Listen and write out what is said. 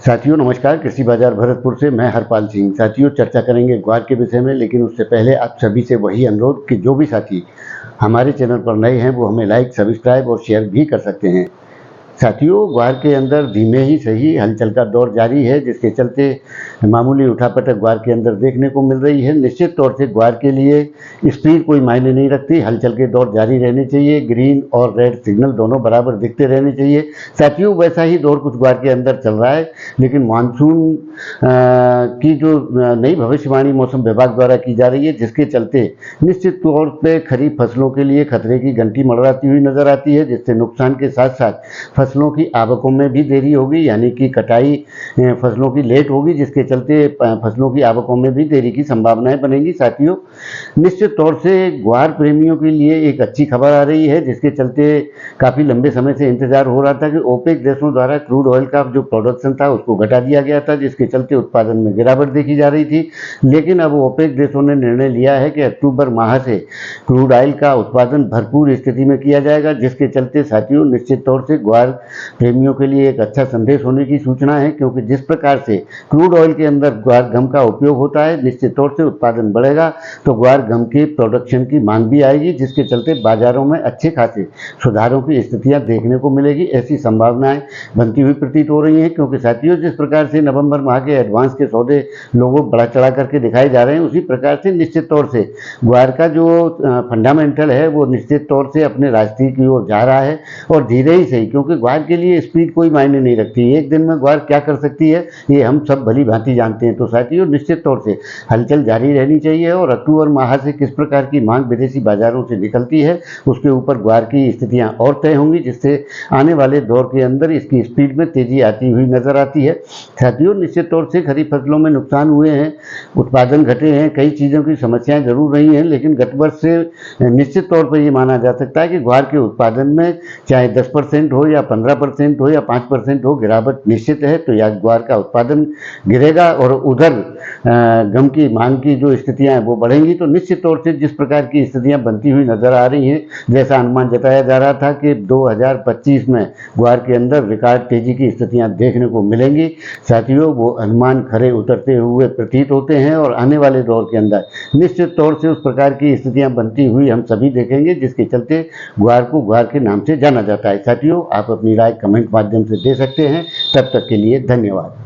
साथियों नमस्कार, कृषि बाजार भरतपुर से मैं हरपाल सिंह। साथियों चर्चा करेंगे ग्वार के विषय में, लेकिन उससे पहले आप सभी से वही अनुरोध कि जो भी साथी हमारे चैनल पर नए हैं वो हमें लाइक, सब्सक्राइब और शेयर भी कर सकते हैं। साथियों ग्वार के अंदर धीमे ही सही हलचल का दौर जारी है, जिसके चलते मामूली उठापटक ग्वार के अंदर देखने को मिल रही है। निश्चित तौर से ग्वार के लिए स्पीड कोई मायने नहीं रखती, हलचल के दौर जारी रहने चाहिए। ग्रीन और रेड सिग्नल दोनों बराबर दिखते रहने चाहिए। साथियों वैसा ही दौर कुछ ग्वार के अंदर चल रहा है, लेकिन मानसून की जो नई भविष्यवाणी मौसम विभाग द्वारा की जा रही है, जिसके चलते निश्चित तौर पर खरीफ फसलों के लिए खतरे की घंटी मंडराती हुई नजर आती है, जिससे नुकसान के साथ साथ फसलों की आवकों में भी देरी होगी, यानी कि कटाई फसलों की लेट होगी, जिसके चलते फसलों की आवकों में भी देरी की संभावनाएं बनेंगी। साथियों निश्चित तौर से ग्वार प्रेमियों के लिए एक अच्छी खबर आ रही है, जिसके चलते काफ़ी लंबे समय से इंतजार हो रहा था कि ओपेक देशों द्वारा क्रूड ऑयल का जो प्रोडक्शन था उसको घटा दिया गया था, जिसके चलते उत्पादन में गिरावट देखी जा रही थी। लेकिन अब ओपेक देशों ने निर्णय लिया है कि अक्टूबर माह से क्रूड ऑयल का उत्पादन भरपूर स्थिति में किया जाएगा, जिसके चलते साथियों निश्चित तौर से ग्वार प्रेमियों के लिए एक अच्छा संदेश होने की सूचना है, क्योंकि जिस प्रकार से क्रूड ऑयल के अंदर ग्वार गम का उपयोग होता है, निश्चित तौर से उत्पादन बढ़ेगा तो ग्वार गम के प्रोडक्शन की मांग भी आएगी, जिसके चलते बाजारों में अच्छे खासे सुधारों की स्थितियां देखने को मिलेगी। ऐसी संभावनाएं बनती हुई प्रतीत हो रही हैं, क्योंकि साथियों जिस प्रकार से नवंबर माह के एडवांस के सौदे लोगों बढ़ा चढ़ा करके दिखाए जा रहे हैं, उसी प्रकार से निश्चित तौर से ग्वार का जो फंडामेंटल है वो निश्चित तौर से अपने रास्ते की ओर जा रहा है, और धीरे ही सही, क्योंकि ग्वार के लिए स्पीड कोई मायने नहीं रखती। एक दिन में ग्वार क्या कर सकती है ये हम सब भली भांति जानते हैं। तो साथियों निश्चित तौर से हलचल जारी रहनी चाहिए, और अक्टूबर माह से किस प्रकार की मांग विदेशी बाजारों से निकलती है उसके ऊपर ग्वार की स्थितियां और तय होंगी, जिससे आने वाले दौर के अंदर इसकी स्पीड में तेजी आती हुई नजर आती है। साथियों निश्चित तौर से खरीफ फसलों में नुकसान हुए हैं, उत्पादन घटे हैं, कई चीज़ों की समस्याएं जरूर रही हैं, लेकिन गत वर्ष से निश्चित तौर पर यह माना जा सकता है कि ग्वार के उत्पादन में चाहे 10% हो या 15% हो या 5% हो, गिरावट निश्चित है। तो या ग्वार का उत्पादन गिरेगा और उधर गम की मांग की जो स्थितियां हैं वो बढ़ेंगी। तो निश्चित तौर से जिस प्रकार की स्थितियां बनती हुई नजर आ रही हैं, जैसा अनुमान जताया जा रहा था कि 2025 में ग्वार के अंदर रिकॉर्ड तेजी की स्थितियां देखने को मिलेंगी, साथियों वो अनुमान खरे उतरते हुए प्रतीत होते हैं, और आने वाले दौर के अंदर निश्चित तौर से उस प्रकार की स्थितियां बनती हुई हम सभी देखेंगे, जिसके चलते ग्वार को ग्वार के नाम से जाना जाता है। साथियों आप अपनी राय कमेंट माध्यम से दे सकते हैं। तब तक के लिए धन्यवाद।